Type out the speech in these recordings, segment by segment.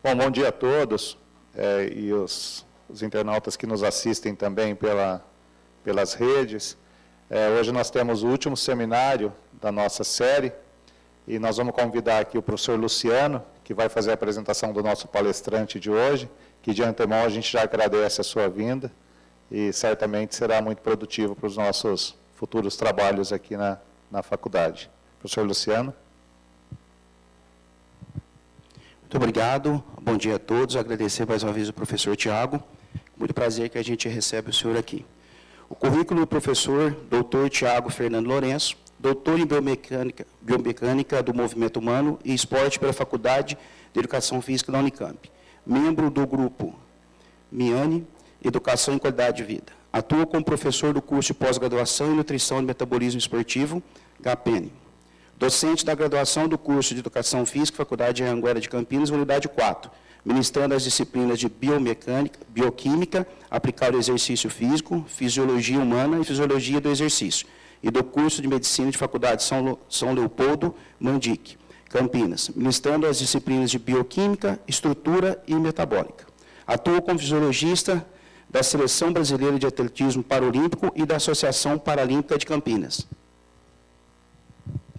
Bom dia a todos e os internautas que nos assistem também pelas redes. Hoje nós temos o último seminário da nossa série e nós vamos convidar aqui o professor Luciano, que vai fazer a apresentação do nosso palestrante de hoje, que de antemão a gente já agradece a sua vinda e certamente será muito produtivo para os nossos futuros trabalhos aqui na faculdade. Professor Luciano. Muito obrigado, bom dia a todos, agradecer mais uma vez o professor Tiago, muito prazer que a gente recebe o senhor aqui. O currículo do professor Dr. Tiago Fernando Lourenço, doutor em biomecânica do movimento humano e esporte pela Faculdade de Educação Física da Unicamp, membro do grupo MIANE, Educação em Qualidade de Vida. Atua como professor do curso de pós-graduação em Nutrição e Metabolismo Esportivo, GAPEN. Docente da graduação do curso de Educação Física, Faculdade de Anhanguera de Campinas, Unidade 4, ministrando as disciplinas de biomecânica, bioquímica, aplicada ao exercício físico, fisiologia humana e fisiologia do exercício, e do curso de Medicina de Faculdade São Leopoldo, Mandic, Campinas, ministrando as disciplinas de bioquímica, estrutura e metabólica. Atua como fisiologista da Seleção Brasileira de Atletismo Paralímpico e da Associação Paralímpica de Campinas.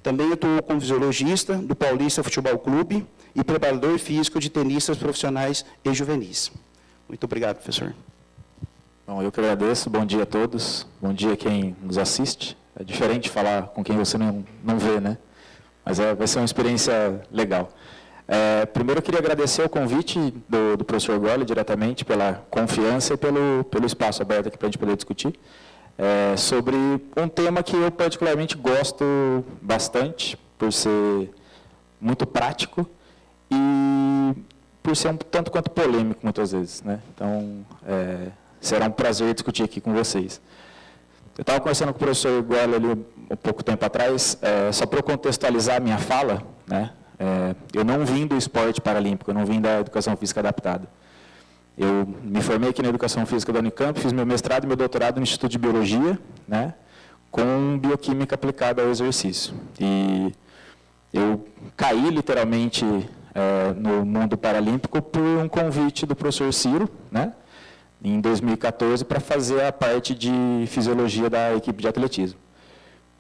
Também atuou como fisiologista do Paulista Futebol Clube e preparador físico de tenistas profissionais e juvenis. Muito obrigado, professor. Bom, eu que agradeço. Bom dia a todos. Bom dia a quem nos assiste. É diferente falar com quem você não vê, né? Mas vai ser uma experiência legal. Primeiro, eu queria agradecer o convite do professor Golle, diretamente, pela confiança e pelo espaço aberto aqui para a gente poder discutir. Sobre um tema que eu particularmente gosto bastante, por ser muito prático e por ser um tanto quanto polêmico, muitas vezes, né? Então, será um prazer discutir aqui com vocês. Eu estava conversando com o professor Golle ali um pouco tempo atrás, só para eu contextualizar a minha fala, né? Eu não vim do esporte paralímpico, eu não vim da educação física adaptada. Eu me formei aqui na Educação Física da Unicamp, fiz meu mestrado e meu doutorado no Instituto de Biologia, né, com bioquímica aplicada ao exercício. E eu caí, literalmente, no mundo paralímpico por um convite do professor Ciro, né, em 2014, para fazer a parte de fisiologia da equipe de atletismo.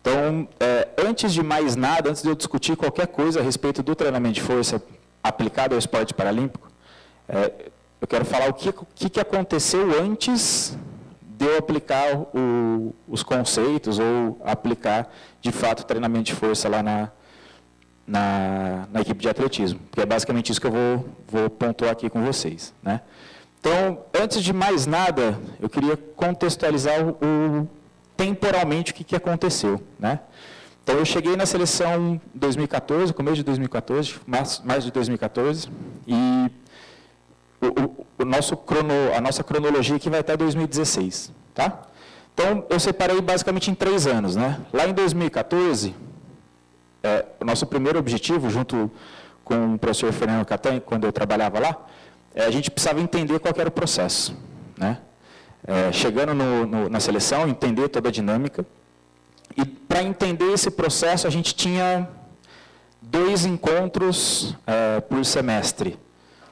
Então, antes de mais nada, antes de eu discutir qualquer coisa a respeito do treinamento de força aplicado ao esporte paralímpico, eu quero falar o que aconteceu antes de eu aplicar os conceitos ou aplicar, de fato, o treinamento de força lá na equipe de atletismo, porque é basicamente isso que eu vou pontuar aqui com vocês, né? Então, antes de mais nada, eu queria contextualizar temporalmente o que aconteceu, né? Então, eu cheguei na seleção em 2014, começo de 2014, março de 2014, e a nossa cronologia aqui vai até 2016, tá? Então, eu separei basicamente em 3 anos, né? Lá em 2014, o nosso primeiro objetivo, junto com o professor Fernando Catan, quando eu trabalhava lá, a gente precisava entender qual era o processo, né? Chegando na seleção, entender toda a dinâmica. E para entender esse processo, a gente tinha 2 encontros por semestre,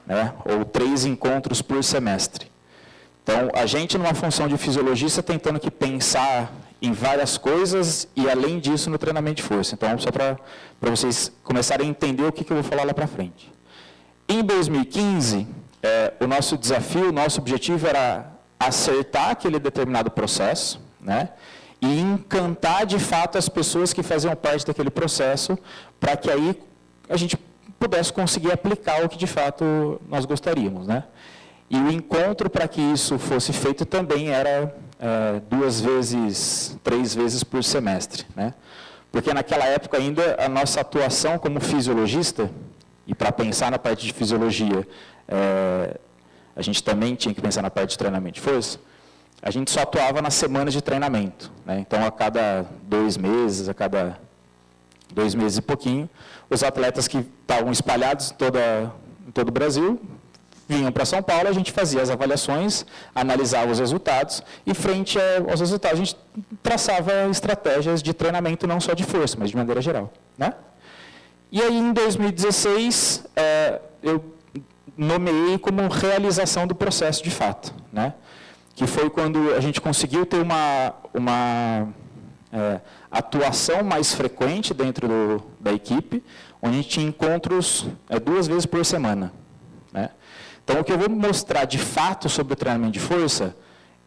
né? Ou 3 encontros por semestre. Então, a gente, numa função de fisiologista, tentando que pensar em várias coisas e, além disso, no treinamento de força. Então, só para vocês começarem a entender o que eu vou falar lá para frente. Em 2015, o nosso desafio, o nosso objetivo era acertar aquele determinado processo, né? E encantar, de fato, as pessoas que faziam parte daquele processo, para que aí a gente pudesse conseguir aplicar o que, de fato, nós gostaríamos, né? E o encontro para que isso fosse feito também era 2 vezes, 3 vezes por semestre, né? Porque naquela época ainda a nossa atuação como fisiologista, e para pensar na parte de fisiologia, a gente também tinha que pensar na parte de treinamento de força, a gente só atuava nas semanas de treinamento, né? Então, a cada 2 meses, a cada 2 meses e pouquinho, os atletas que estavam espalhados em todo o Brasil vinham para São Paulo, a gente fazia as avaliações, analisava os resultados, e frente aos resultados a gente traçava estratégias de treinamento, não só de força, mas de maneira geral, né? E aí, em 2016, eu nomeei como realização do processo de fato, né? Que foi quando a gente conseguiu ter uma atuação mais frequente dentro da equipe, onde a gente tinha encontros 2 vezes por semana, né? Então, o que eu vou mostrar de fato sobre o treinamento de força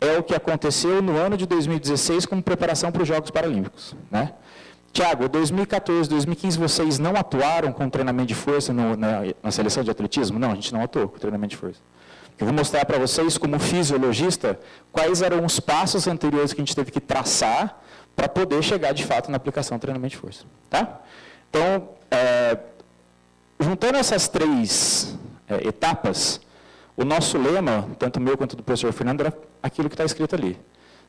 é o que aconteceu no ano de 2016 como preparação para os Jogos Paralímpicos, né? Tiago, 2014, 2015, vocês não atuaram com treinamento de força na seleção de atletismo? Não, a gente não atuou com treinamento de força. Eu vou mostrar para vocês, como fisiologista, quais eram os passos anteriores que a gente teve que traçar para poder chegar, de fato, na aplicação do treinamento de força. Tá? Então, juntando essas 3 etapas, o nosso lema, tanto meu quanto do professor Fernando, era aquilo que está escrito ali.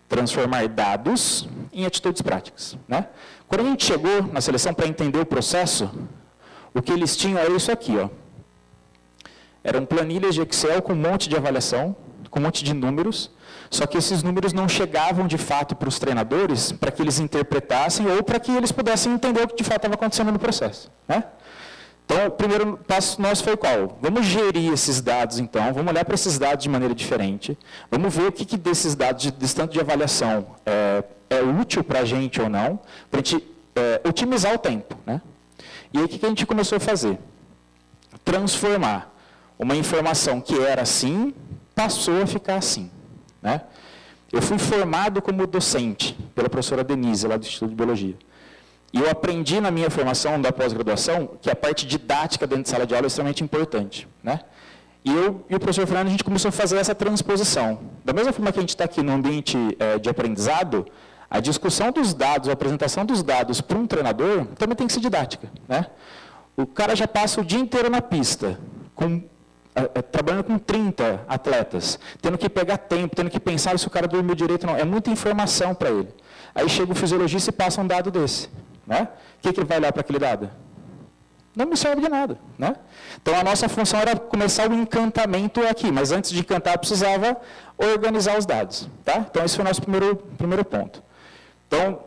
Transformar dados em atitudes práticas, né? Quando a gente chegou na seleção para entender o processo, o que eles tinham era isso aqui, ó. Eram planilhas de Excel com um monte de avaliação, com um monte de números, só que esses números não chegavam de fato para os treinadores, para que eles interpretassem ou para que eles pudessem entender o que de fato estava acontecendo no processo, né? Então, o primeiro passo nosso foi qual? Vamos gerir esses dados, então, vamos olhar para esses dados de maneira diferente, vamos ver o que desses dados, desse tanto de avaliação, é útil para a gente ou não, para a gente otimizar o tempo, né? E aí, o que a gente começou a fazer? Transformar uma informação que era assim, passou a ficar assim, né? Eu fui formado como docente pela professora Denise, lá do Instituto de Biologia. E eu aprendi na minha formação da pós-graduação que a parte didática dentro de sala de aula é extremamente importante, né? E eu e o professor Fernando, a gente começou a fazer essa transposição. Da mesma forma que a gente está aqui no ambiente de aprendizado, a discussão dos dados, a apresentação dos dados para um treinador também tem que ser didática, né? O cara já passa o dia inteiro na pista, trabalhando com 30 atletas, tendo que pegar tempo, tendo que pensar se o cara dormiu direito ou não. É muita informação para ele. Aí chega o fisiologista e passa um dado desse, né? O que ele vai olhar para aquele dado? Não me serve de nada, né? Então, a nossa função era começar o encantamento aqui, mas antes de encantar, precisava organizar os dados, tá? Então, esse foi o nosso primeiro ponto. Então,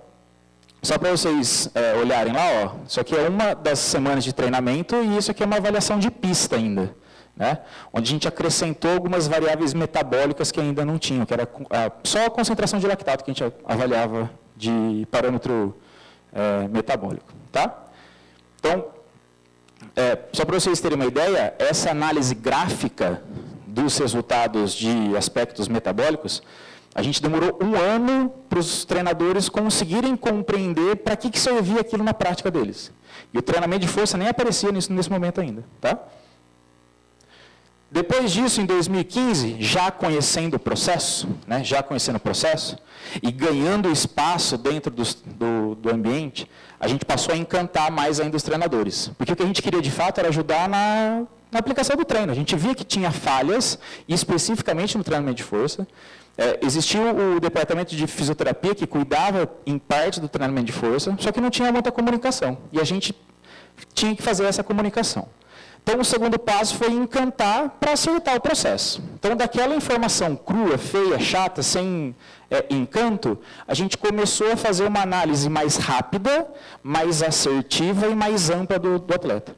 só para vocês olharem lá, ó, isso aqui é uma das semanas de treinamento e isso aqui é uma avaliação de pista ainda, né? Onde a gente acrescentou algumas variáveis metabólicas que ainda não tinham, que era só a concentração de lactato que a gente avaliava de parâmetro metabólico, tá? Então, só para vocês terem uma ideia, essa análise gráfica dos resultados de aspectos metabólicos, a gente demorou 1 ano para os treinadores conseguirem compreender para que servia aquilo na prática deles. E o treinamento de força nem aparecia nesse momento ainda, tá? Depois disso, em 2015, já conhecendo o processo, né, e ganhando espaço dentro do ambiente, a gente passou a encantar mais ainda os treinadores. Porque o que a gente queria, de fato, era ajudar na aplicação do treino. A gente via que tinha falhas, especificamente no treinamento de força. Existia o departamento de fisioterapia que cuidava, em parte, do treinamento de força, só que não tinha muita comunicação. E a gente tinha que fazer essa comunicação. Então, o segundo passo foi encantar para acertar o processo. Então, daquela informação crua, feia, chata, sem encanto, a gente começou a fazer uma análise mais rápida, mais assertiva e mais ampla do atleta.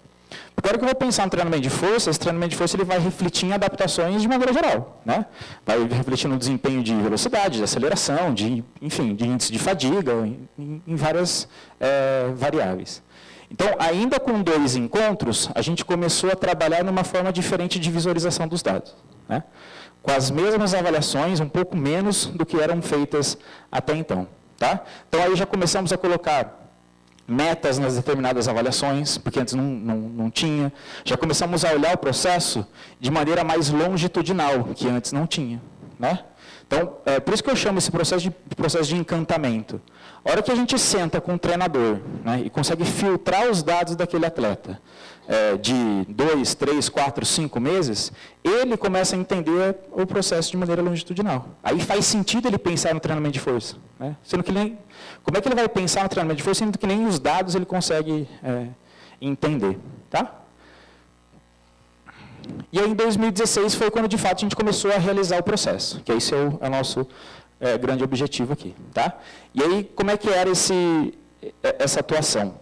Porque a hora que eu vou pensar no treinamento de força, esse treinamento de força ele vai refletir em adaptações de maneira geral, né? Vai refletir no desempenho de velocidade, de aceleração, enfim, de índice de fadiga, em várias variáveis. Então, ainda com 2 encontros, a gente começou a trabalhar numa forma diferente de visualização dos dados, né? Com as mesmas avaliações, um pouco menos do que eram feitas até então, tá? Então, aí já começamos a colocar metas nas determinadas avaliações, porque antes não tinha. Já começamos a olhar o processo de maneira mais longitudinal, que antes não tinha, né? Então, por isso que eu chamo esse processo de encantamento. A hora que a gente senta com o treinador, né, e consegue filtrar os dados daquele atleta de 2, 3, 4, 5 meses, ele começa a entender o processo de maneira longitudinal. Aí faz sentido ele pensar no treinamento de força, né? Sendo que como é que ele vai pensar no treinamento de força, sendo que nem os dados ele consegue entender, tá? E aí, em 2016, foi quando, de fato, a gente começou a realizar o processo, que esse é o nosso grande objetivo aqui, tá? E aí, como é que era essa atuação?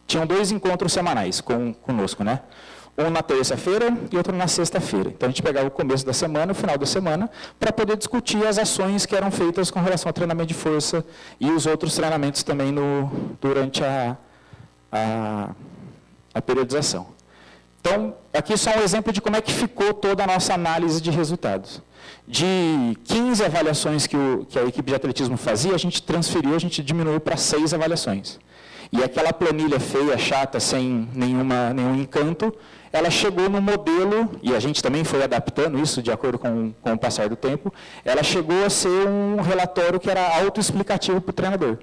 Tinham 2 encontros semanais conosco, né? um na terça-feira e outro na sexta-feira. Então, a gente pegava o começo da semana, o final da semana, para poder discutir as ações que eram feitas com relação ao treinamento de força e os outros treinamentos também durante a periodização. Então, aqui só um exemplo de como é que ficou toda a nossa análise de resultados. De 15 avaliações que a equipe de atletismo fazia, a gente diminuiu para 6 avaliações. E aquela planilha feia, chata, sem nenhum encanto, ela chegou no modelo, e a gente também foi adaptando isso de acordo com o passar do tempo, ela chegou a ser um relatório que era autoexplicativo para o treinador.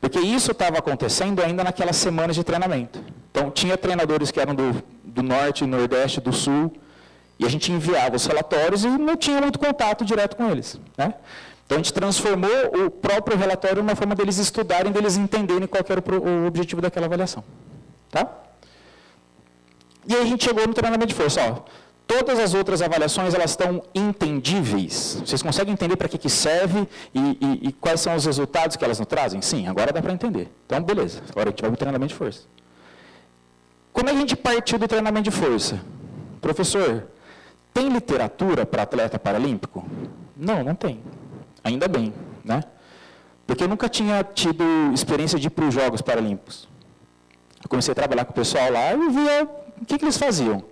Porque isso estava acontecendo ainda naquelas semanas de treinamento. Então, tinha treinadores que eram do norte, nordeste, do sul, e a gente enviava os relatórios e não tinha muito contato direto com eles, né? Então, a gente transformou o próprio relatório numa forma deles estudarem, deles entenderem qual que era o objetivo daquela avaliação. Tá? E aí a gente chegou no treinamento de força. Ó, todas as outras avaliações, elas estão entendíveis. Vocês conseguem entender para que serve e quais são os resultados que elas nos trazem? Sim, agora dá para entender. Então, beleza. Agora a gente vai para o treinamento de força. Como é que a gente partiu do treinamento de força? Professor, tem literatura para atleta paralímpico? Não, não tem. Ainda bem, né? Porque eu nunca tinha tido experiência de ir para os Jogos Paralímpicos. Eu comecei a trabalhar com o pessoal lá e via o que eles faziam.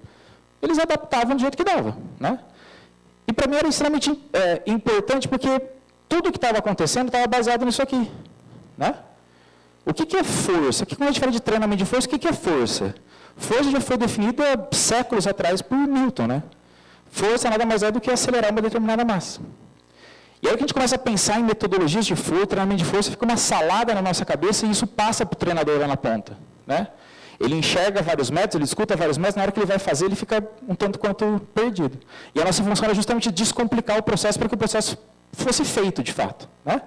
Eles adaptavam do jeito que dava, né? E para mim era extremamente importante porque tudo que estava acontecendo estava baseado nisso aqui, né? O que é força? Quando a gente fala de treinamento de força, o que é força? Força já foi definida séculos atrás por Newton, né? Força nada mais é do que acelerar uma determinada massa. E aí que a gente começa a pensar em metodologias de força, treinamento de força, fica uma salada na nossa cabeça e isso passa para o treinador lá na ponta, né? Ele enxerga vários métodos, ele escuta vários métodos, na hora que ele vai fazer, ele fica um tanto quanto perdido. E a nossa função era justamente descomplicar o processo para que o processo fosse feito, de fato, né?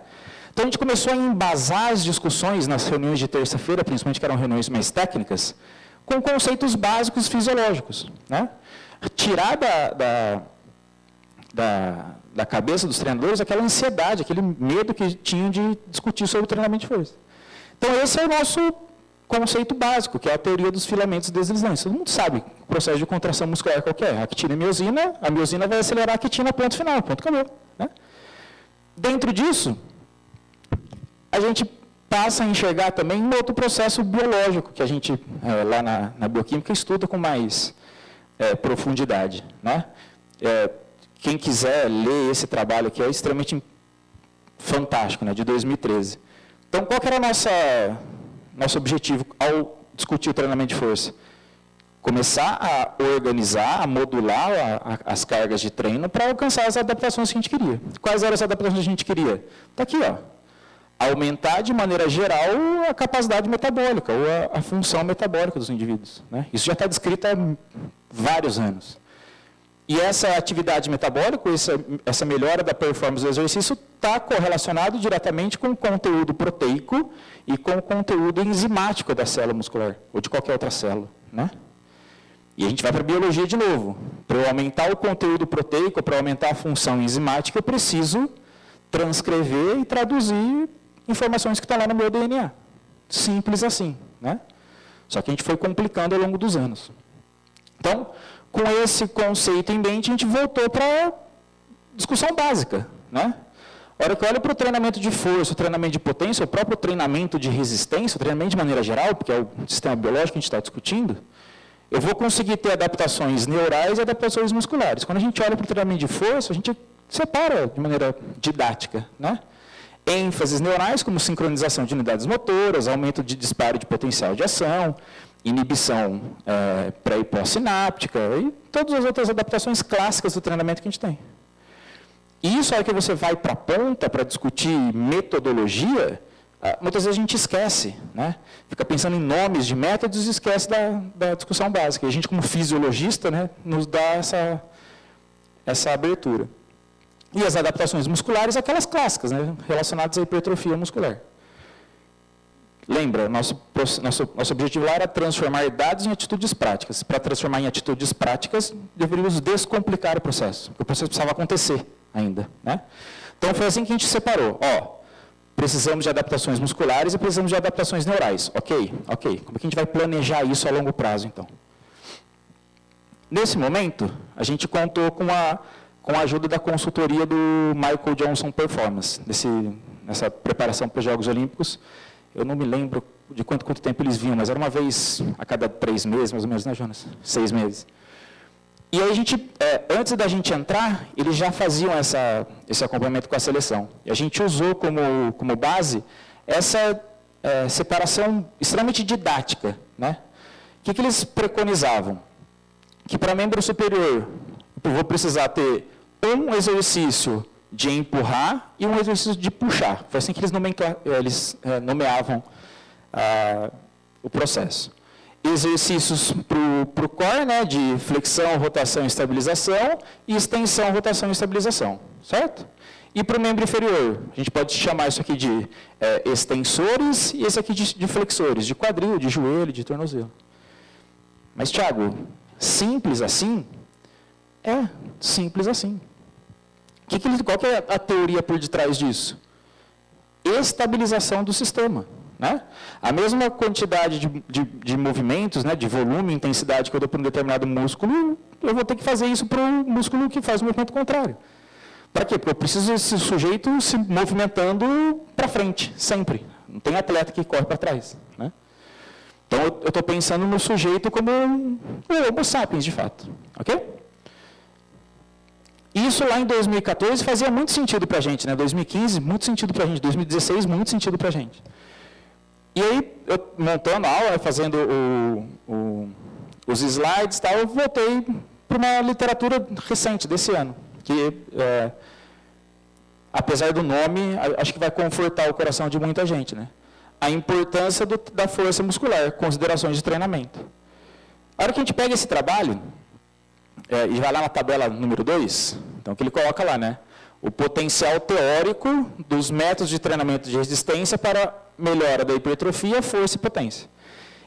Então, a gente começou a embasar as discussões nas reuniões de terça-feira, principalmente que eram reuniões mais técnicas, com conceitos básicos fisiológicos, né? Tirar da cabeça dos treinadores aquela ansiedade, aquele medo que tinham de discutir sobre o treinamento de força. Então, esse é o nosso conceito básico, que é a teoria dos filamentos deslizantes. Todo mundo sabe o processo de contração muscular qual que é. Actina e miosina, a miosina vai acelerar a actina, ponto final, ponto acabou, né? Dentro disso, a gente passa a enxergar também um outro processo biológico, que a gente, lá na bioquímica, estuda com mais profundidade, né? Quem quiser ler esse trabalho aqui é extremamente fantástico, né, de 2013. Então, qual que era nosso objetivo ao discutir o treinamento de força? Começar a organizar, a modular as cargas de treino para alcançar as adaptações que a gente queria. Quais eram as adaptações que a gente queria? Está aqui, ó. Aumentar de maneira geral a capacidade metabólica, ou a função metabólica dos indivíduos, né? Isso já está descrito há vários anos. E essa atividade metabólica, essa melhora da performance do exercício, está correlacionado diretamente com o conteúdo proteico e com o conteúdo enzimático da célula muscular, ou de qualquer outra célula, né? E a gente vai para a biologia de novo. Para eu aumentar o conteúdo proteico, para aumentar a função enzimática, eu preciso transcrever e traduzir informações que estão lá no meu DNA. Simples assim, né? Só que a gente foi complicando ao longo dos anos. Então, com esse conceito em mente, a gente voltou para a discussão básica, né? A hora que eu olho para o treinamento de força, o treinamento de potência, o próprio treinamento de resistência, o treinamento de maneira geral, porque é o sistema biológico que a gente está discutindo, eu vou conseguir ter adaptações neurais e adaptações musculares. Quando a gente olha para o treinamento de força, a gente separa de maneira didática, né? ênfases neurais, como sincronização de unidades motoras, aumento de disparo de potencial de ação, inibição pré e pós-sináptica, e todas as outras adaptações clássicas do treinamento que a gente tem. E isso, a hora que você vai para a ponta para discutir metodologia, muitas vezes a gente esquece, né? Fica pensando em nomes de métodos e esquece da discussão básica. E a gente, como fisiologista, né, nos dá essa abertura. E as adaptações musculares, aquelas clássicas, né, relacionadas à hipertrofia muscular. Lembra, nosso objetivo lá era transformar dados em atitudes práticas. Para transformar em atitudes práticas, deveríamos descomplicar o processo, porque o processo precisava acontecer ainda, né? Então, foi assim que a gente separou. Precisamos de adaptações musculares e precisamos de adaptações neurais. Ok. Como é que a gente vai planejar isso a longo prazo, então? Nesse momento, a gente contou com a ajuda da consultoria do Michael Johnson Performance, nessa preparação para os Jogos Olímpicos. Eu não me lembro de quanto tempo eles vinham, mas era uma vez a cada 3 meses, mais ou menos, né, Jonas? 6 meses. E aí a gente, antes da gente entrar, eles já faziam esse acompanhamento com a seleção. E a gente usou como base essa separação extremamente didática, né? O que eles preconizavam? Que para membro superior, eu vou precisar ter um exercício de empurrar e um exercício de puxar. Foi assim que eles nomeavam o processo. Exercícios para o core, né, de flexão, rotação e estabilização, e extensão, rotação e estabilização, certo? E para o membro inferior, a gente pode chamar isso aqui de extensores e esse aqui de flexores, de quadril, de joelho, de tornozelo. Mas, Thiago, simples assim? É, simples assim. Qual que é a teoria por detrás disso? Estabilização do sistema. Né? A mesma quantidade de movimentos, né, de volume e intensidade que eu dou para um determinado músculo, eu vou ter que fazer isso para o músculo que faz o movimento contrário. Para quê? Porque eu preciso desse sujeito se movimentando para frente, sempre. Não tem atleta que corre para trás. Né? Então, eu estou pensando no sujeito como um Homo sapiens, de fato. Ok? Isso lá em 2014 fazia muito sentido para a gente. Né? 2015, muito sentido para a gente. 2016, muito sentido para a gente. E aí, eu, montando a aula, fazendo os slides e tal, eu voltei para uma literatura recente, desse ano, que, apesar do nome, acho que vai confortar o coração de muita gente. Né? A importância da força muscular, considerações de treinamento. A hora que a gente pega esse trabalho, e vai lá na tabela número 2, então, que ele coloca lá, né? O potencial teórico dos métodos de treinamento de resistência para melhora da hipertrofia, força e potência.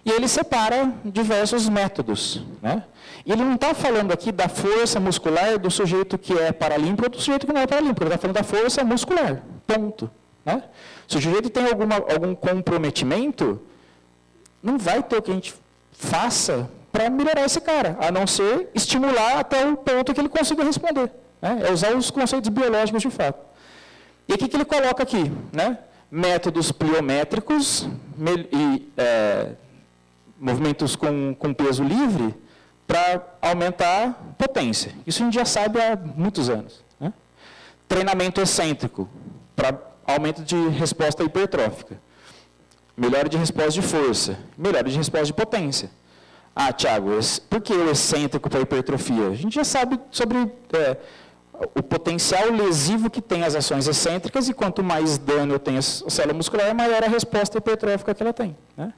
E ele separa diversos métodos. Né? E ele não está falando aqui da força muscular do sujeito que é paralímpico ou do sujeito que não é paralímpico. Ele está falando da força muscular. Ponto. Né? Se o sujeito tem algum comprometimento, não vai ter o que a gente faça para melhorar esse cara, a não ser estimular até o ponto que ele consiga responder. Né? É usar os conceitos biológicos de fato. E o que ele coloca aqui? Né? Métodos pliométricos e movimentos com peso livre para aumentar a potência. Isso a gente já sabe há muitos anos. Né? Treinamento excêntrico para aumento de resposta hipertrófica. Melhora de resposta de força. Melhora de resposta de potência. Ah, Thiago, por que o excêntrico para hipertrofia? A gente já sabe sobre o potencial lesivo que tem as ações excêntricas, e quanto mais dano eu tenho à célula muscular, maior a resposta hipertrófica que ela tem. Né?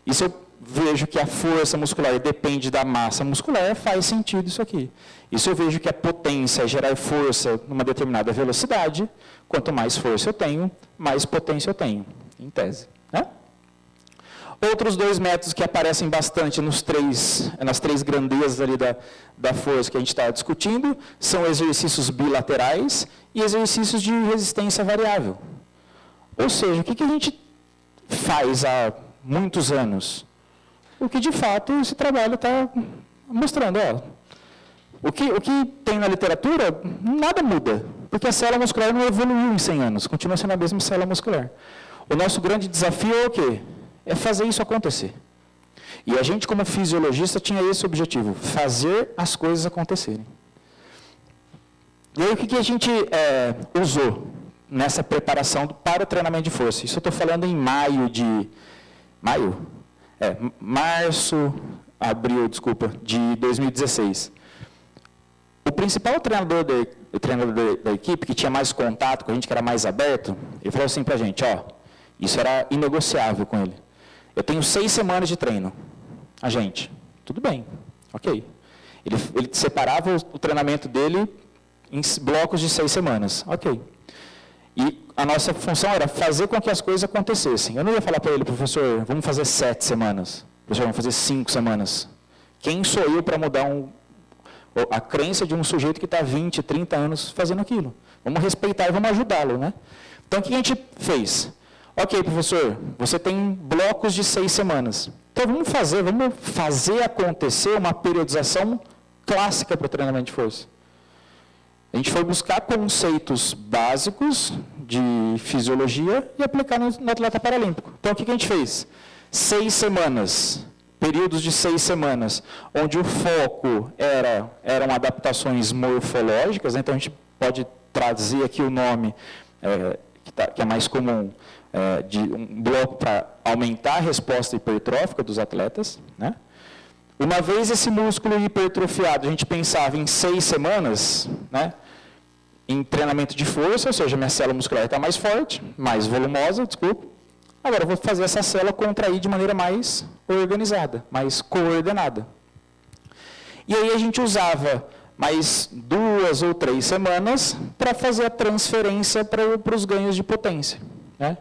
E se eu vejo que a força muscular depende da massa muscular, faz sentido isso aqui. E se eu vejo que a potência é gerar força numa determinada velocidade, quanto mais força eu tenho, mais potência eu tenho, em tese. Né? Outros 2 métodos que aparecem bastante nas 3 grandezas ali da força que a gente está discutindo são exercícios bilaterais e exercícios de resistência variável. Ou seja, o que a gente faz há muitos anos? O que, de fato, esse trabalho está mostrando. O que tem na literatura, nada muda, porque a célula muscular não evoluiu em 100 anos, continua sendo a mesma célula muscular. O nosso grande desafio é o quê? É fazer isso acontecer. E a gente, como fisiologista, tinha esse objetivo, fazer as coisas acontecerem. E aí, o que a gente usou nessa preparação para o treinamento de força? Isso eu estou falando em abril, de 2016. O principal treinador da equipe, que tinha mais contato com a gente, que era mais aberto, ele falou assim para a gente, isso era inegociável com ele. Eu tenho 6 semanas de treino. A gente, tudo bem, ok. Ele separava o treinamento dele em blocos de 6 semanas, ok. E a nossa função era fazer com que as coisas acontecessem. Eu não ia falar para ele, professor, vamos fazer 7 semanas. Professor, vamos fazer 5 semanas. Quem sou eu para mudar a crença de um sujeito que está 20, 30 anos fazendo aquilo? Vamos respeitar e vamos ajudá-lo, né? Então, o que a gente fez? Ok, professor, você tem blocos de 6 semanas. Então, vamos fazer acontecer uma periodização clássica para o treinamento de força. A gente foi buscar conceitos básicos de fisiologia e aplicar no atleta paralímpico. Então, o que a gente fez? 6 semanas, períodos de 6 semanas, onde o foco eram adaptações morfológicas, né? Então a gente pode trazer aqui o nome que é mais comum, de um bloco para aumentar a resposta hipertrófica dos atletas, né? Uma vez esse músculo hipertrofiado, a gente pensava em 6 semanas, né, em treinamento de força, ou seja, minha célula muscular está mais forte, mais volumosa, desculpa. Agora eu vou fazer essa célula contrair de maneira mais organizada, mais coordenada. E aí a gente usava mais 2 ou 3 semanas para fazer a transferência para os ganhos de potência, né?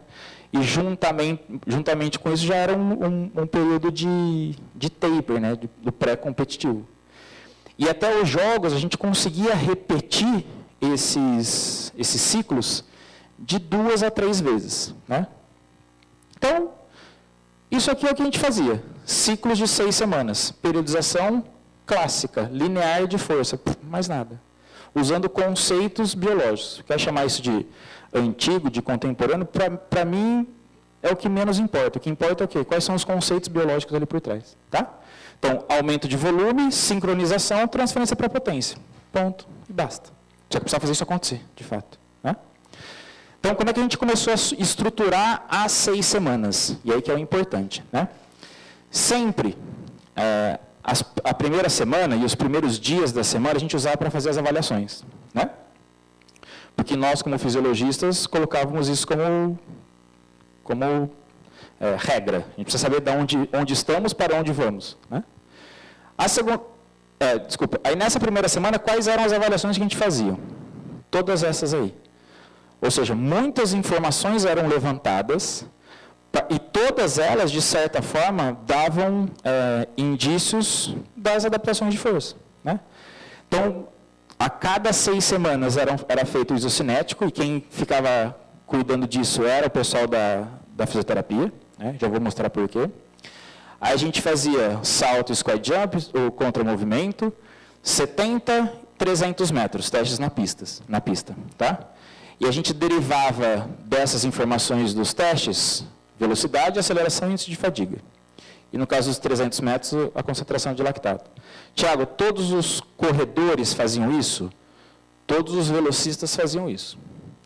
E juntamente com isso já era um período de taper, né, do pré-competitivo. E até os jogos a gente conseguia repetir esses ciclos de 2 a 3 vezes, né? Então, isso aqui é o que a gente fazia. Ciclos de 6 semanas. Periodização clássica, linear de força, mais nada. Usando conceitos biológicos. Quer chamar isso de antigo, de contemporâneo? Para mim, é o que menos importa. O que importa é o quê? Quais são os conceitos biológicos ali por trás. Tá? Então, aumento de volume, sincronização, transferência para potência. Ponto. E basta. Você precisa fazer isso acontecer, de fato. Né? Então, como é que a gente começou a estruturar as 6 semanas? E aí que é o importante. Né? Sempre, a primeira semana e os primeiros dias da semana, a gente usava para fazer as avaliações. Né? Porque nós, como fisiologistas, colocávamos isso como regra. A gente precisa saber de onde estamos, para onde vamos. Né? Aí nessa primeira semana, quais eram as avaliações que a gente fazia? Todas essas aí. Ou seja, muitas informações eram levantadas e todas elas, de certa forma, davam indícios das adaptações de força. Né? Então, a cada 6 semanas era feito o isocinético, e quem ficava cuidando disso era o pessoal da fisioterapia, né? Já vou mostrar por quê. Aí a gente fazia salto, squat jump, o contramovimento, 70, 300 metros, testes na pista. Tá? E a gente derivava dessas informações dos testes, velocidade, aceleração e índice de fadiga. E no caso dos 300 metros, a concentração de lactato. Tiago, todos os corredores faziam isso? Todos os velocistas faziam isso.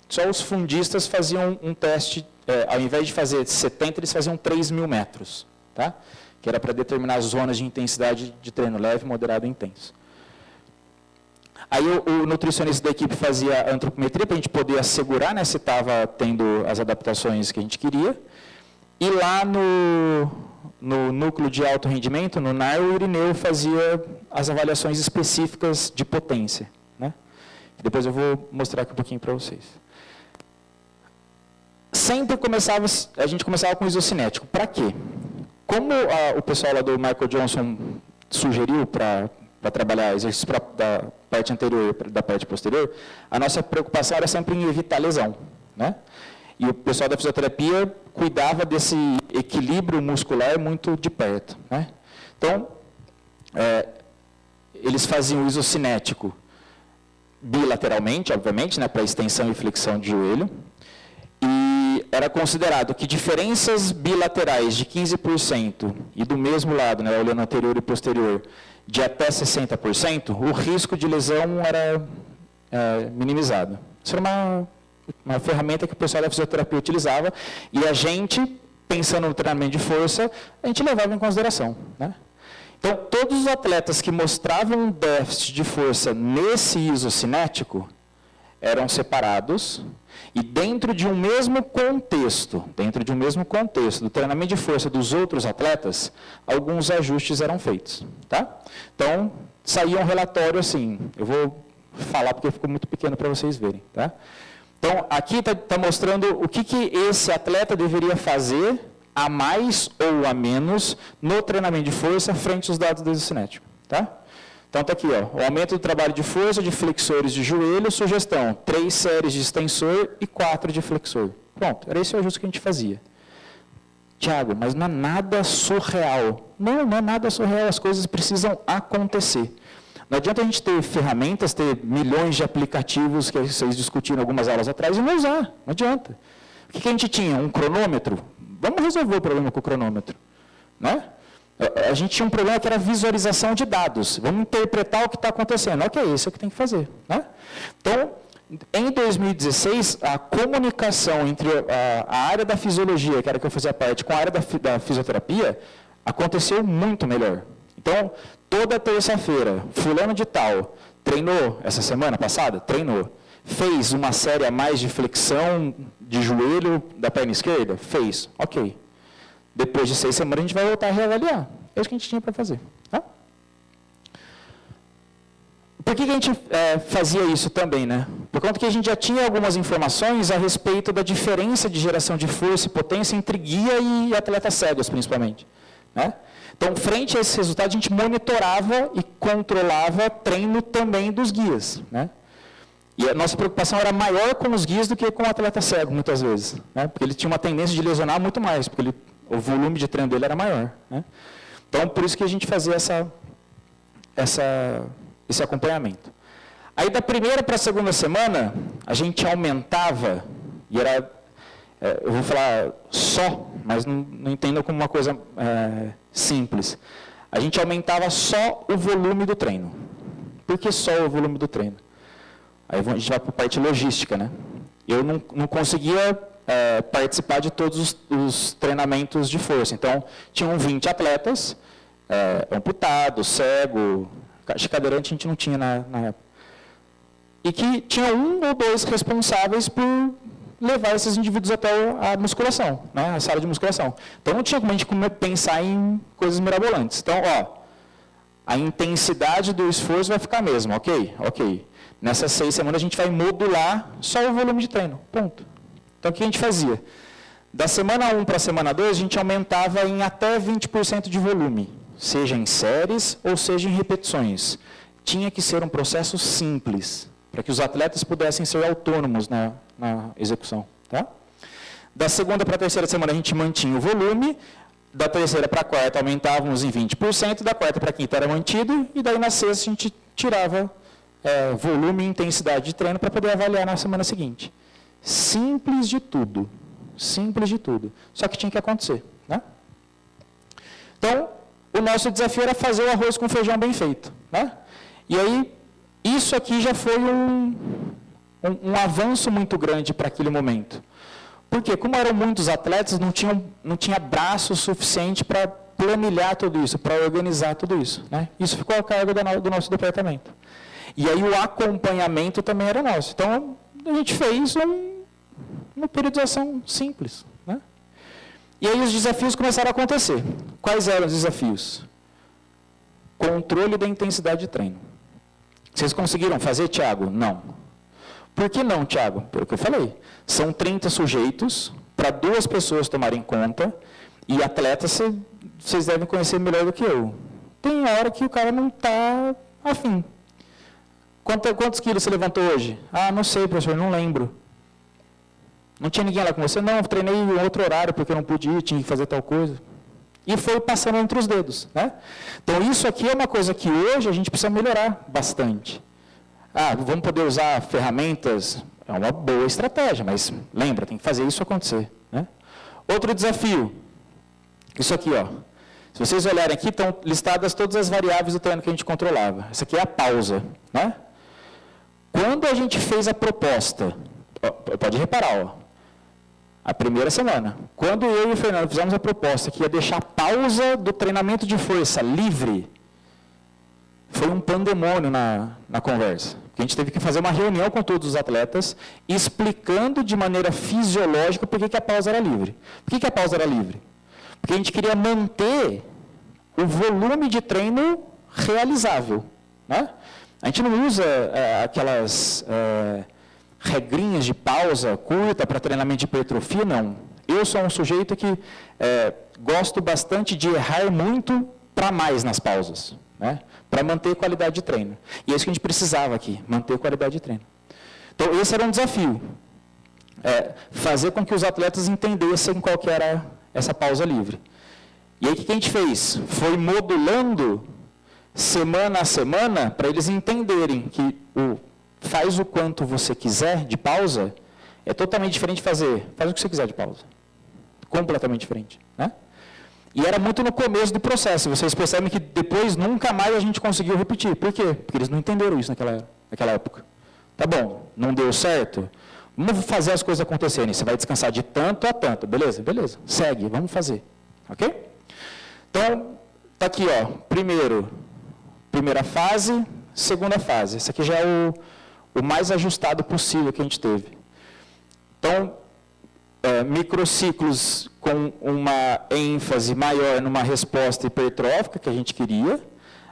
Só os fundistas faziam um teste, ao invés de fazer 70, eles faziam 3.000 metros, tá? Que era para determinar as zonas de intensidade de treino leve, moderado e intenso. Aí o nutricionista da equipe fazia a antropometria para a gente poder assegurar, né, se estava tendo as adaptações que a gente queria. E lá no núcleo de alto rendimento, no NAR, o Irineu fazia as avaliações específicas de potência. Né? Depois eu vou mostrar aqui um pouquinho para vocês. Sempre a gente começava com isocinético. Para quê? Como o pessoal lá do Michael Johnson sugeriu para trabalhar exercícios da parte anterior e da parte posterior, a nossa preocupação era sempre em evitar lesão. Né? E o pessoal da fisioterapia cuidava desse equilíbrio muscular muito de perto. Né? Então, eles faziam o isocinético bilateralmente, obviamente, né, para extensão e flexão de joelho. E era considerado que diferenças bilaterais de 15% e do mesmo lado, né, olhando anterior e posterior, de até 60%, o risco de lesão era minimizado. Isso era uma ferramenta que o pessoal da fisioterapia utilizava, e a gente, pensando no treinamento de força, a gente levava em consideração. Né? Então, todos os atletas que mostravam um déficit de força nesse isocinético eram separados, e dentro de um mesmo contexto do treinamento de força dos outros atletas, alguns ajustes eram feitos. Tá? Então, saía um relatório assim, eu vou falar porque ficou muito pequeno para vocês verem. Tá? Então, aqui está mostrando o que esse atleta deveria fazer a mais ou a menos no treinamento de força frente aos dados do isocinético. Tá? Então, está aqui, ó, o aumento do trabalho de força de flexores de joelho, sugestão, 3 séries de extensor e 4 de flexor. Pronto, era esse o ajuste que a gente fazia. Tiago, mas não é nada surreal. Não é nada surreal, as coisas precisam acontecer. Não adianta a gente ter ferramentas, ter milhões de aplicativos que vocês discutiram algumas aulas atrás e não usar. Não adianta. O que a gente tinha? Um cronômetro? Vamos resolver o problema com o cronômetro. Né? A gente tinha um problema que era a visualização de dados. Vamos interpretar o que está acontecendo. Ok, isso é o que tem que fazer. Né? Então, em 2016, a comunicação entre a área da fisiologia, que era que eu fazia parte, com a área da fisioterapia, aconteceu muito melhor. Então, toda terça-feira, fulano de tal, treinou essa semana passada? Treinou. Fez uma série a mais de flexão de joelho da perna esquerda? Fez. Ok. Depois de 6 semanas, a gente vai voltar a reavaliar. É isso que a gente tinha para fazer. Tá? Por que a gente fazia isso também, né? Por conta que a gente já tinha algumas informações a respeito da diferença de geração de força e potência entre guia e atletas cegos, principalmente. Né? Então, frente a esses resultados, a gente monitorava e controlava treino também dos guias. Né? E a nossa preocupação era maior com os guias do que com o atleta cego, muitas vezes. Né? Porque ele tinha uma tendência de lesionar muito mais, porque o volume de treino dele era maior. Né? Então, por isso que a gente fazia esse acompanhamento. Aí, da primeira para a segunda semana, a gente aumentava, e era, eu vou falar só, mas não entenda como uma coisa simples. A gente aumentava só o volume do treino. Por que só o volume do treino? Aí a gente vai para a parte logística, né? Eu não conseguia participar de todos os treinamentos de força. Então, tinham 20 atletas, amputado, cego, cadeirante a gente não tinha na época. E que tinha 1 ou 2 responsáveis por levar esses indivíduos até a musculação, né, a sala de musculação. Então, não tinha como a gente pensar em coisas mirabolantes. Então, a intensidade do esforço vai ficar a mesma, ok. Nessas 6 semanas, a gente vai modular só o volume de treino, ponto. Então, o que a gente fazia? Da semana 1 para a semana 2, a gente aumentava em até 20% de volume, seja em séries ou seja em repetições. Tinha que ser um processo simples, para que os atletas pudessem ser autônomos na execução. Tá? Da segunda para a terceira semana, a gente mantinha o volume, da terceira para a quarta, aumentávamos em 20%, da quarta para a quinta era mantido, e daí na sexta a gente tirava volume e intensidade de treino para poder avaliar na semana seguinte. Simples de tudo. Simples de tudo. Só que tinha que acontecer. Né? Então, o nosso desafio era fazer o arroz com feijão bem feito. Né? E aí, isso aqui já foi um avanço muito grande para aquele momento. Porque, como eram muitos atletas, não tinha braço suficiente para planilhar tudo isso, para organizar tudo isso. Né? Isso ficou a cargo do nosso departamento. E aí o acompanhamento também era nosso. Então, a gente fez uma periodização simples. Né? E aí os desafios começaram a acontecer. Quais eram os desafios? Controle da intensidade de treino. Vocês conseguiram fazer, Tiago? Não. Por que não, Tiago? Pelo que eu falei. São 30 sujeitos para 2 pessoas tomarem conta, e atletas vocês devem conhecer melhor do que eu. Tem hora que o cara não está afim. Quantos quilos você levantou hoje? Ah, não sei, professor, não lembro. Não tinha ninguém lá com você? Não, eu treinei em outro horário porque eu não pude ir, tinha que fazer tal coisa. E foi passando entre os dedos. Né? Então, isso aqui é uma coisa que hoje a gente precisa melhorar bastante. Vamos poder usar ferramentas, é uma boa estratégia, mas lembra, tem que fazer isso acontecer. Né? Outro desafio, isso aqui, ó. Se vocês olharem aqui, estão listadas todas as variáveis do treino que a gente controlava. Essa aqui é a pausa. Né? Quando a gente fez a proposta, pode reparar, a primeira semana, quando eu e o Fernando fizemos a proposta que ia deixar a pausa do treinamento de força livre, foi um pandemônio na conversa. A gente teve que fazer uma reunião com todos os atletas, explicando de maneira fisiológica por que a pausa era livre. Por que a pausa era livre? Porque a gente queria manter o volume de treino realizável. Né? A gente não usa aquelas regrinhas de pausa curta para treinamento de hipertrofia, não. Eu sou um sujeito que gosto bastante de errar muito para mais nas pausas, né? Para manter qualidade de treino. E é isso que a gente precisava aqui, manter qualidade de treino. Então, esse era um desafio. Fazer com que os atletas entendessem qual que era essa pausa livre. E aí, o que a gente fez? Foi modulando semana a semana, para eles entenderem que faz o quanto você quiser de pausa, é totalmente diferente de faz o que você quiser de pausa. Completamente diferente, né? E era muito no começo do processo. Vocês percebem que depois nunca mais a gente conseguiu repetir. Por quê? Porque eles não entenderam isso naquela época. Tá bom, não deu certo? Vamos fazer as coisas acontecerem. Você vai descansar de tanto a tanto. Beleza? Beleza. Segue, vamos fazer. Ok? Então, tá aqui, ó. Primeira fase, segunda fase. Esse aqui já é o mais ajustado possível que a gente teve. Então, microciclos com uma ênfase maior numa resposta hipertrófica que a gente queria.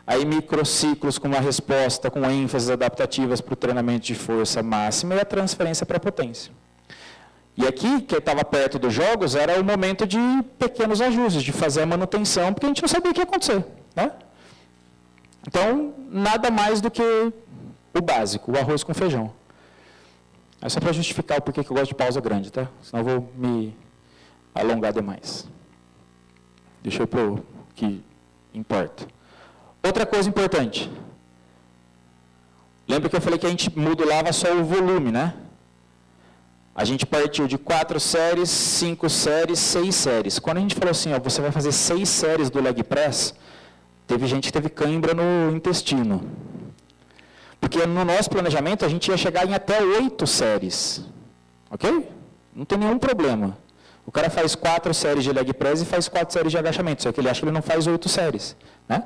Aí microciclos com uma resposta com ênfases adaptativas para o treinamento de força máxima e a transferência para a potência. E aqui, que estava perto dos jogos, era o momento de pequenos ajustes, de fazer a manutenção, porque a gente não sabia o que ia acontecer, né? Então, nada mais do que o básico, o arroz com feijão. É só para justificar o porquê que eu gosto de pausa grande, tá? Senão eu vou me alongar demais. Deixa eu para o que importa. Outra coisa importante. Lembra que eu falei que a gente modulava só o volume, né? A gente partiu de 4 séries, 5 séries, 6 séries. Quando a gente falou assim, ó, você vai fazer 6 séries do leg press, teve gente que teve cãibra no intestino. Porque no nosso planejamento a gente ia chegar em até 8 séries. Ok? Não tem nenhum problema. O cara faz 4 séries de leg press e faz 4 séries de agachamento, só que ele acha que ele não faz 8 séries, né?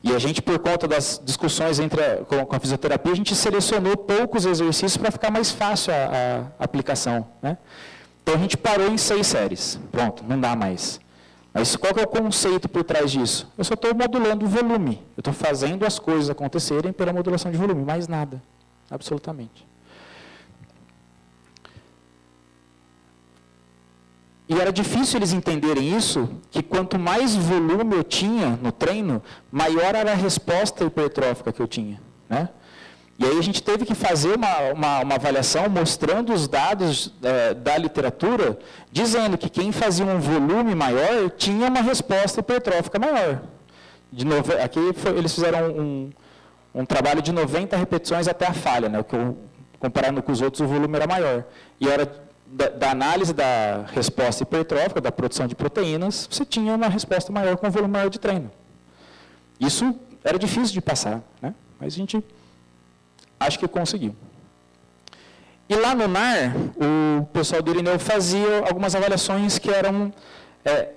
E a gente, por conta das discussões com a fisioterapia, a gente selecionou poucos exercícios para ficar mais fácil a aplicação, né? Então, a gente parou em 6 séries. Pronto, não dá mais. Mas qual que é o conceito por trás disso? Eu só estou modulando o volume. Eu estou fazendo as coisas acontecerem pela modulação de volume, mais nada. Absolutamente. E era difícil eles entenderem isso, que quanto mais volume eu tinha no treino, maior era a resposta hipertrófica que eu tinha, né? E aí a gente teve que fazer uma avaliação mostrando os dados da literatura, dizendo que quem fazia um volume maior tinha uma resposta hipertrófica maior. Aqui eles fizeram um trabalho de 90 repetições até a falha, né? Comparando com os outros, o volume era maior. E era da análise da resposta hipertrófica, da produção de proteínas, você tinha uma resposta maior com um volume maior de treino. Isso era difícil de passar, né? Mas a gente acho que conseguiu. E lá no NAR, o pessoal do Irineu fazia algumas avaliações que eram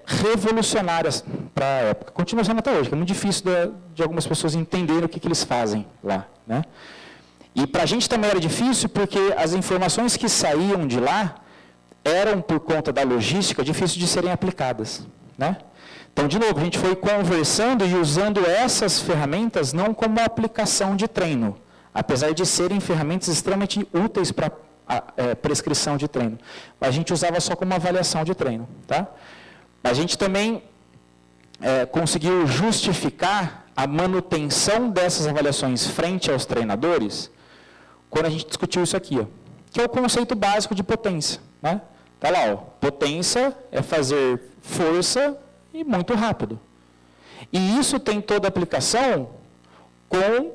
revolucionárias para a época. Continua sendo até hoje, que é muito difícil de algumas pessoas entenderem o que eles fazem lá, né? E para a gente também era difícil, porque as informações que saíam de lá eram, por conta da logística, difíceis de serem aplicadas, né? Então, de novo, a gente foi conversando e usando essas ferramentas não como aplicação de treino, apesar de serem ferramentas extremamente úteis para prescrição de treino. A gente usava só como avaliação de treino, tá? A gente também conseguiu justificar a manutenção dessas avaliações frente aos treinadores quando a gente discutiu isso aqui, ó, que é o conceito básico de potência, né? Tá lá, ó, potência é fazer força e muito rápido. E isso tem toda a aplicação com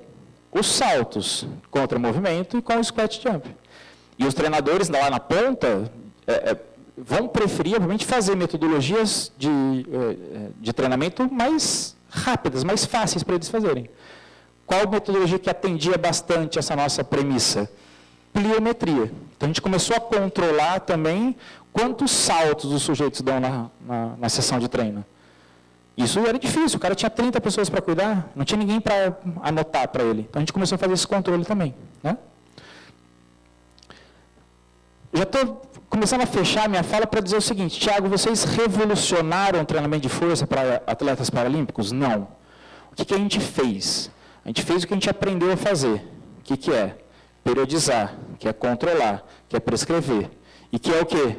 os saltos contra movimento e com o squat jump. E os treinadores lá na ponta vão preferir, obviamente, fazer metodologias de treinamento mais rápidas, mais fáceis para eles fazerem. Qual metodologia que atendia bastante essa nossa premissa? Pliometria. Então, a gente começou a controlar também quantos saltos os sujeitos dão na sessão de treino. Isso era difícil, o cara tinha 30 pessoas para cuidar, não tinha ninguém para anotar para ele. Então, a gente começou a fazer esse controle também, né? Já estou começando a fechar minha fala para dizer o seguinte: Thiago, vocês revolucionaram o treinamento de força para atletas paralímpicos? Não. O que a gente fez? A gente fez o que a gente aprendeu a fazer. O que é? Periodizar, que é controlar, que é prescrever. E que é o quê?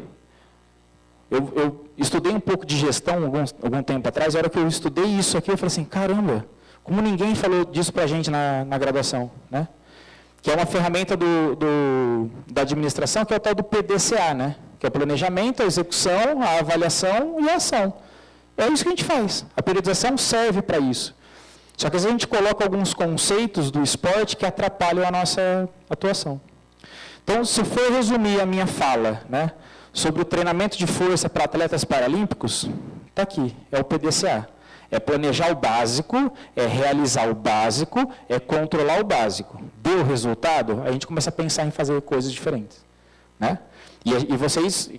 Eu estudei um pouco de gestão algum tempo atrás, a hora que eu estudei isso aqui, eu falei assim, caramba, como ninguém falou disso para a gente na graduação, né? Que é uma ferramenta da administração, que é o tal do PDCA, né? Que é o planejamento, a execução, a avaliação e a ação. É isso que a gente faz. A periodização serve para isso. Só que às vezes a gente coloca alguns conceitos do esporte que atrapalham a nossa atuação. Então, se for resumir a minha fala, né, sobre o treinamento de força para atletas paralímpicos, está aqui, é o PDCA. É planejar o básico, é realizar o básico, é controlar o básico. Deu resultado, a gente começa a pensar em fazer coisas diferentes. Né? E vocês,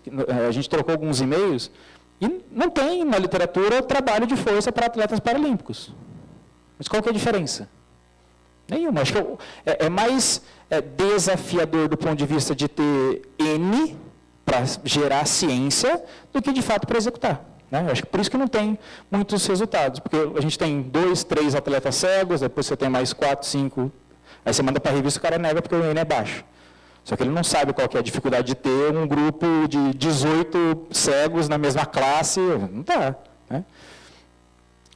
a gente trocou alguns e-mails, e não tem na literatura trabalho de força para atletas paralímpicos. Mas qual que é a diferença? Nenhuma. Acho que é mais desafiador do ponto de vista de ter N para gerar ciência do que, de fato, para executar. Né? Acho que por isso que não tem muitos resultados. Porque a gente tem 2, 3 atletas cegos, depois você tem mais 4, 5. Aí você manda para a revista, o cara nega porque o N é baixo. Só que ele não sabe qual que é a dificuldade de ter um grupo de 18 cegos na mesma classe. Não dá. Né?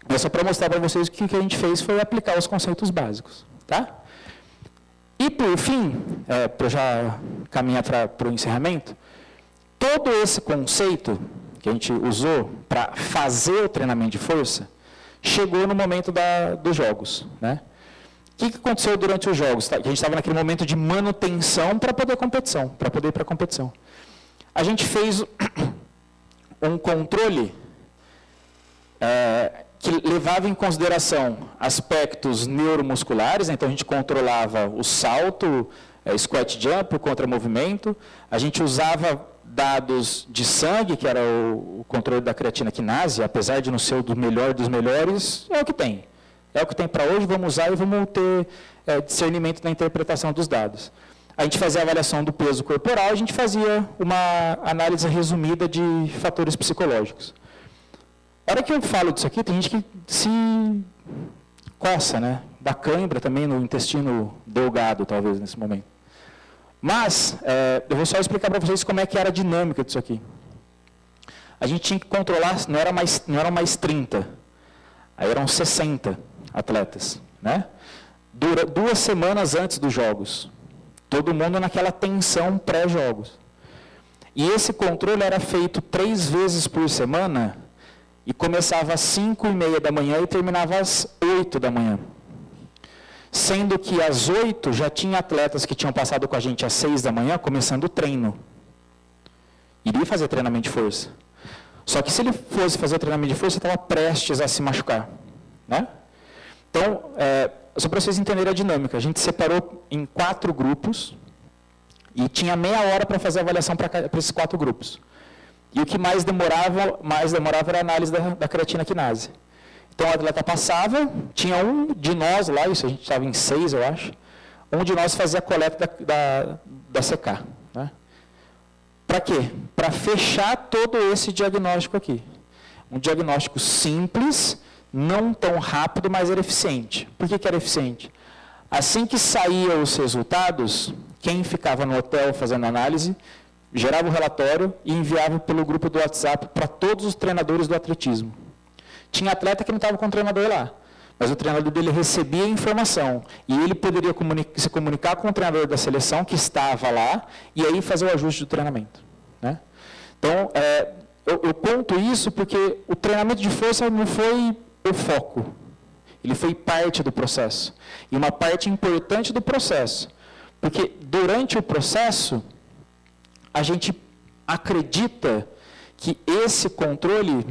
Mas só para mostrar para vocês que o que a gente fez foi aplicar os conceitos básicos. Tá? E, por fim, para eu já caminhar para o encerramento, todo esse conceito que a gente usou para fazer o treinamento de força chegou no momento dos jogos. Né? O que aconteceu durante os jogos? A gente estava naquele momento de manutenção para poder competição, para poder ir para a competição. A gente fez um controle que levava em consideração aspectos neuromusculares, né? Então a gente controlava o salto, squat jump, o contramovimento, a gente usava dados de sangue, que era o controle da creatina quinase, apesar de não ser o do melhor dos melhores, é o que tem. É o que tem para hoje, vamos usar e vamos ter discernimento na interpretação dos dados. A gente fazia a avaliação do peso corporal, a gente fazia uma análise resumida de fatores psicológicos. A hora que eu falo disso aqui, tem gente que se coça, né? Dá cãibra também no intestino delgado, talvez, nesse momento. Mas, eu vou só explicar para vocês como é que era a dinâmica disso aqui. A gente tinha que controlar, não eram mais 30, aí eram 60 atletas, né? 2 semanas antes dos jogos. Todo mundo naquela tensão pré-jogos. E esse controle era feito 3 vezes por semana, e começava às 5h30 da manhã e terminava às 8 da manhã. Sendo que às 8 já tinha atletas que tinham passado com a gente às 6 da manhã, começando o treino. Iria fazer treinamento de força. Só que se ele fosse fazer treinamento de força, estava prestes a se machucar. Né? Então, só para vocês entenderem a dinâmica, a gente separou em 4 grupos e tinha meia hora para fazer a avaliação para esses 4 grupos. E o que mais demorava era a análise da creatina quinase. Então, o atleta passava, tinha um de nós lá, isso a gente estava em 6, eu acho, um de nós fazia a coleta da CK. Né? Para quê? Para fechar todo esse diagnóstico aqui. Um diagnóstico simples, não tão rápido, mas era eficiente. Por que era eficiente? Assim que saíam os resultados, quem ficava no hotel fazendo análise, gerava o relatório e enviava pelo grupo do WhatsApp para todos os treinadores do atletismo. Tinha atleta que não estava com o treinador lá, mas o treinador dele recebia a informação e ele poderia se comunicar com o treinador da seleção que estava lá e aí fazer o ajuste do treinamento. Né? Então, eu conto isso porque o treinamento de força não foi o foco, ele foi parte do processo. E uma parte importante do processo, porque durante o processo, a gente acredita que esse controle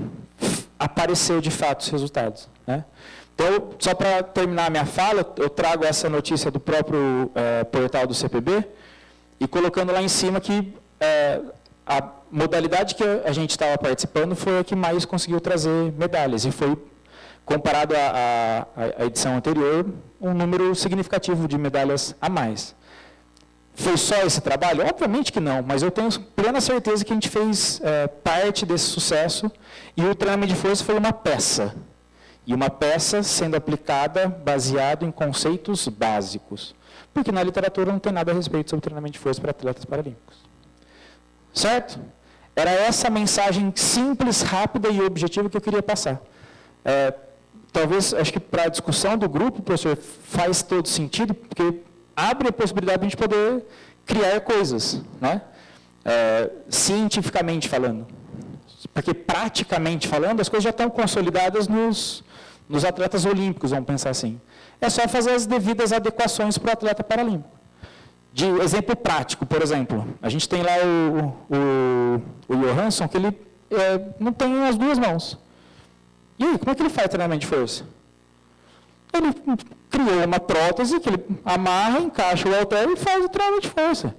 apareceu de fato os resultados. Né? Então, só para terminar a minha fala, eu trago essa notícia do próprio portal do CPB e colocando lá em cima que a modalidade que a gente estava participando foi a que mais conseguiu trazer medalhas e foi, comparado à edição anterior, um número significativo de medalhas a mais. Foi só esse trabalho? Obviamente que não, mas eu tenho plena certeza que a gente fez parte desse sucesso e o treinamento de força foi uma peça. E uma peça sendo aplicada baseado em conceitos básicos. Porque na literatura não tem nada a respeito sobre treinamento de força para atletas paralímpicos. Certo? Era essa mensagem simples, rápida e objetiva que eu queria passar. Talvez, acho que para a discussão do grupo, professor, faz todo sentido, porque abre a possibilidade de a gente poder criar coisas, né? Cientificamente falando. Porque, praticamente falando, as coisas já estão consolidadas nos atletas olímpicos, vamos pensar assim. É só fazer as devidas adequações para o atleta paralímpico. De exemplo prático, por exemplo, a gente tem lá o Johansson, que ele não tem as duas mãos. E aí, como é que ele faz treinamento de força? Ele criou uma prótese que ele amarra, encaixa o halter e faz o treinamento de força.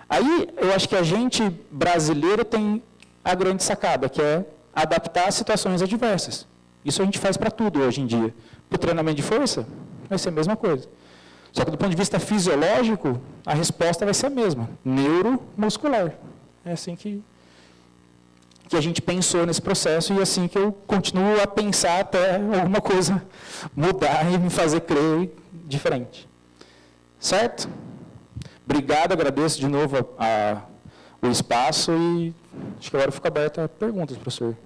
Aí, eu acho que a gente, brasileiro, tem a grande sacada, que é adaptar a situações adversas. Isso a gente faz para tudo hoje em dia. Para o treinamento de força, vai ser a mesma coisa. Só que do ponto de vista fisiológico, a resposta vai ser a mesma, neuromuscular. É assim que a gente pensou nesse processo e assim que eu continuo a pensar até alguma coisa mudar e me fazer crer diferente. Certo? Obrigado, agradeço de novo o espaço e acho que agora fica aberto a perguntas, professor.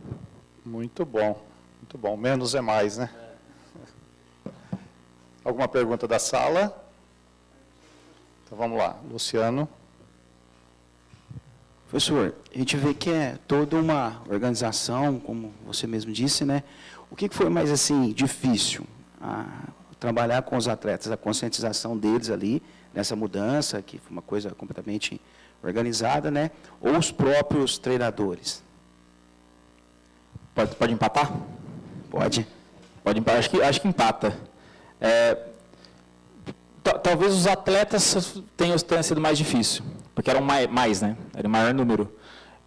Muito bom, muito bom. Menos é mais, né? Alguma pergunta da sala? Então vamos lá, Luciano. Professor, a gente vê que é toda uma organização, como você mesmo disse, né? O que foi mais assim difícil? Trabalhar com os atletas, a conscientização deles ali, nessa mudança, que foi uma coisa completamente organizada, né? Ou os próprios treinadores? Pode empatar? Pode. Pode empatar, acho que empata. Talvez os atletas tenham sido mais difícil, porque eram mais, né? Era o maior número.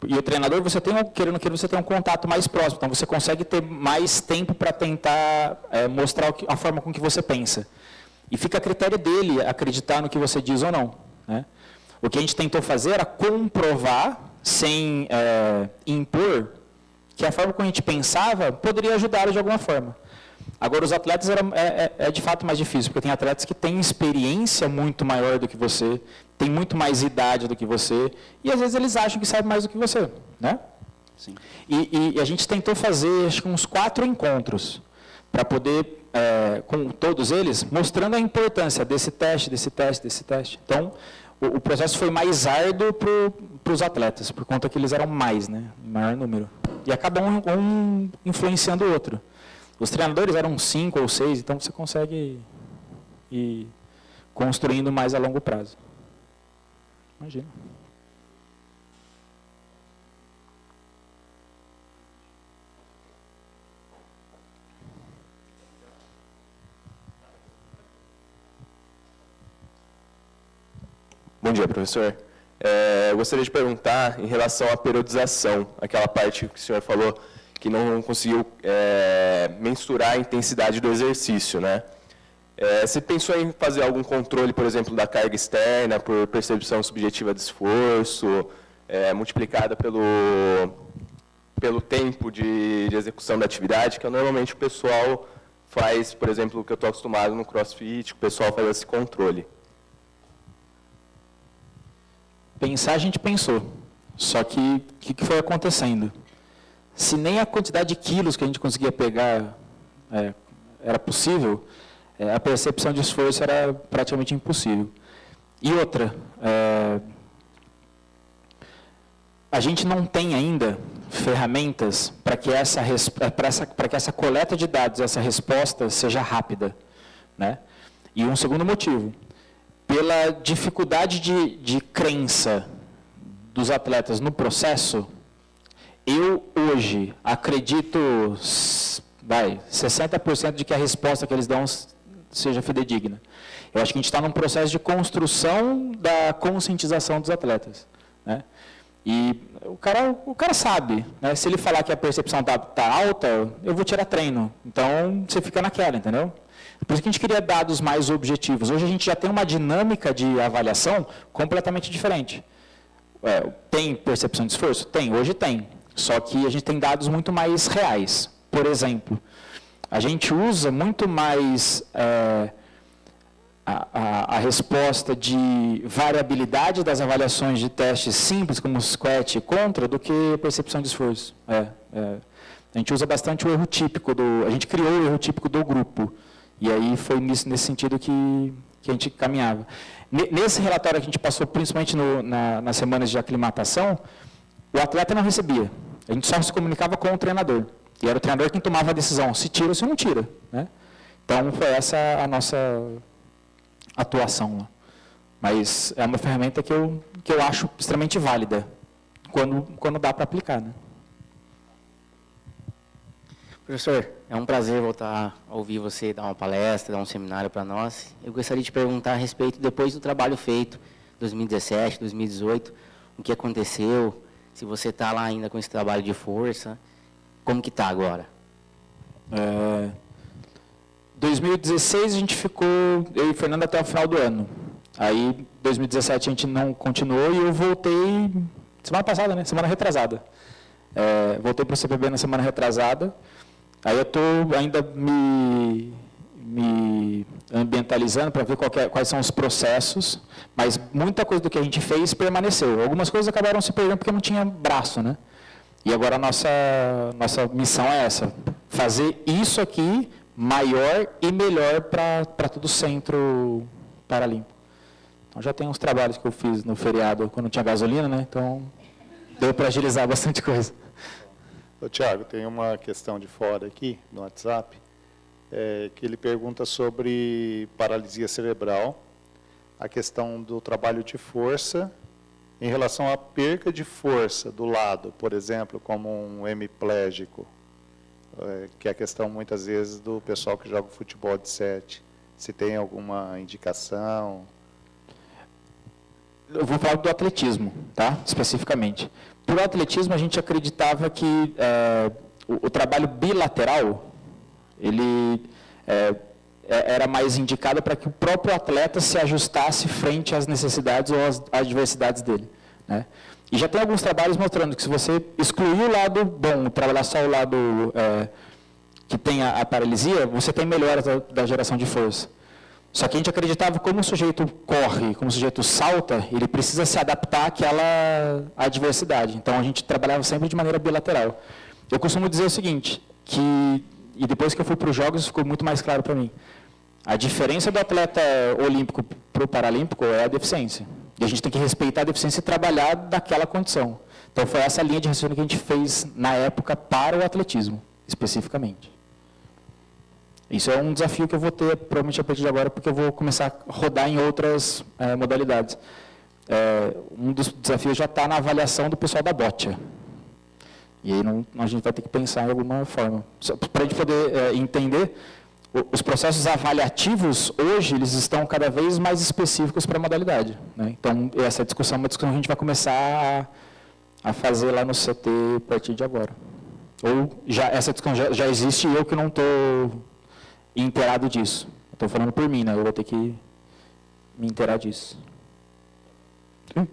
E o treinador, você tem, querendo que você tem um contato mais próximo, então você consegue ter mais tempo para tentar mostrar a forma com que você pensa. E fica a critério dele acreditar no que você diz ou não, né? O que a gente tentou fazer era comprovar, sem impor, que a forma como a gente pensava poderia ajudá-lo de alguma forma. Agora, os atletas é de fato mais difícil, porque tem atletas que têm experiência muito maior do que você, têm muito mais idade do que você, e às vezes eles acham que sabem mais do que você, né? Sim. E a gente tentou fazer, acho que uns 4 encontros, para poder, com todos eles, mostrando a importância desse teste. Então, o processo foi mais árduo para os atletas, por conta que eles eram mais, né? Em maior número. E acaba um influenciando o outro. Os treinadores eram 5 ou 6, então você consegue ir construindo mais a longo prazo. Imagina. Bom dia, professor. Eu gostaria de perguntar em relação à periodização, aquela parte que o senhor falou que não conseguiu mensurar a intensidade do exercício, né? Você pensou em fazer algum controle, por exemplo, da carga externa por percepção subjetiva de esforço, multiplicada pelo tempo de execução da atividade, que normalmente o pessoal faz, por exemplo, o que eu estou acostumado no CrossFit, o pessoal faz esse controle. Pensar a gente pensou, só que o que foi acontecendo? Se nem a quantidade de quilos que a gente conseguia pegar era possível, a percepção de esforço era praticamente impossível. E outra, a gente não tem ainda ferramentas para que essa coleta de dados, essa resposta seja rápida, né? E um segundo motivo, pela dificuldade de crença dos atletas no processo, eu hoje acredito, 60% de que a resposta que eles dão seja fidedigna. Eu acho que a gente está num processo de construção da conscientização dos atletas, né? E o cara sabe, né? Se ele falar que a percepção está alta, eu vou tirar treino. Então, você fica naquela, entendeu? Por isso que a gente queria dados mais objetivos. Hoje a gente já tem uma dinâmica de avaliação completamente diferente. Tem percepção de esforço? Tem, hoje tem. Só que a gente tem dados muito mais reais. Por exemplo, a gente usa muito mais a resposta de variabilidade das avaliações de testes simples, como squat e contra, do que percepção de esforço. A gente usa bastante o erro típico, a gente criou o erro típico do grupo. E aí foi nesse sentido que a gente caminhava. Nesse relatório que a gente passou, principalmente nas semanas de aclimatação, o atleta não recebia. A gente só se comunicava com o treinador. E era o treinador quem tomava a decisão, se tira ou se não tira, né? Então, foi essa a nossa atuação lá. Mas é uma ferramenta que eu acho extremamente válida, quando dá para aplicar, né? Professor, é um prazer voltar a ouvir você dar uma palestra, dar um seminário para nós. Eu gostaria de perguntar a respeito, depois do trabalho feito, 2017, 2018, o que aconteceu, se você está lá ainda com esse trabalho de força, como que está agora? 2016 a gente ficou, eu e o Fernando, até o final do ano. Aí, 2017 a gente não continuou e eu voltei semana passada, né? Semana retrasada. Voltei para o CPB na semana retrasada. Aí eu estou ainda me ambientalizando para ver quais são os processos, mas muita coisa do que a gente fez permaneceu. Algumas coisas acabaram se perdendo porque não tinha braço, né? E agora a nossa missão é essa, fazer isso aqui maior e melhor para todo o Centro Paralímpico. Então já tem uns trabalhos que eu fiz no feriado quando não tinha gasolina, né? Então deu para agilizar bastante coisa. Ô, Tiago, tem uma questão de fora aqui, no WhatsApp, que ele pergunta sobre paralisia cerebral, a questão do trabalho de força, em relação à perca de força do lado, por exemplo, como um hemiplégico, que é a questão, muitas vezes, do pessoal que joga futebol de 7. Se tem alguma indicação? Eu vou falar do atletismo, tá? Especificamente. Por atletismo, a gente acreditava que o trabalho bilateral, ele era mais indicado para que o próprio atleta se ajustasse frente às necessidades ou às adversidades dele, né? E já tem alguns trabalhos mostrando que se você excluir o lado bom, trabalhar só o lado que tem a paralisia, você tem melhoras da geração de força. Só que a gente acreditava que como o sujeito corre, como o sujeito salta, ele precisa se adaptar àquela adversidade. Então, a gente trabalhava sempre de maneira bilateral. Eu costumo dizer o seguinte, e depois que eu fui para os Jogos, ficou muito mais claro para mim. A diferença do atleta olímpico para o paralímpico é a deficiência. E a gente tem que respeitar a deficiência e trabalhar daquela condição. Então, foi essa linha de raciocínio que a gente fez na época para o atletismo, especificamente. Isso é um desafio que eu vou ter, provavelmente, a partir de agora, porque eu vou começar a rodar em outras modalidades. Um dos desafios já está na avaliação do pessoal da botia. E aí a gente vai ter que pensar em alguma forma. Para a gente poder entender, os processos avaliativos, hoje, eles estão cada vez mais específicos para a modalidade, né? Então, essa discussão é uma discussão que a gente vai começar a fazer lá no CT a partir de agora. Ou essa discussão já existe e eu que não estou inteirado disso. Estou falando por mim, né? Eu vou ter que me inteirar disso. Sim.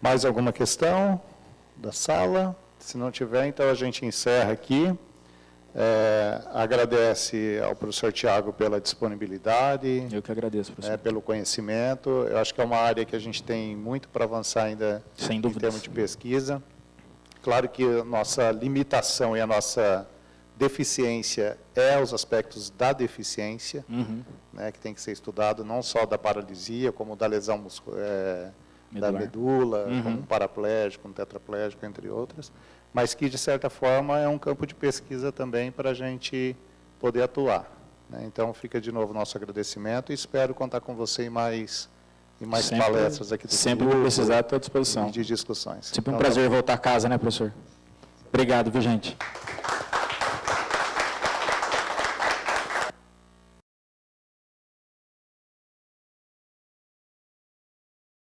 Mais alguma questão da sala? Se não tiver, então a gente encerra aqui. Agradece ao professor Tiago pela disponibilidade. Eu que agradeço, professor. Pelo conhecimento. Eu acho que é uma área que a gente tem muito para avançar ainda. Sem em dúvidas. termos de pesquisa. Claro que a nossa limitação e a nossa deficiência os aspectos da deficiência, né, que tem que ser estudado, não só da paralisia, como da lesão da medula, como um paraplégico, um tetraplégico, entre outras, mas que, de certa forma, é um campo de pesquisa também para a gente poder atuar, né? Então, fica de novo nosso agradecimento e espero contar com você em mais palestras aqui do Sempre que precisar, estou à disposição. de discussões. Sempre um Então, prazer voltar a casa, né, professor? Obrigado, viu, gente?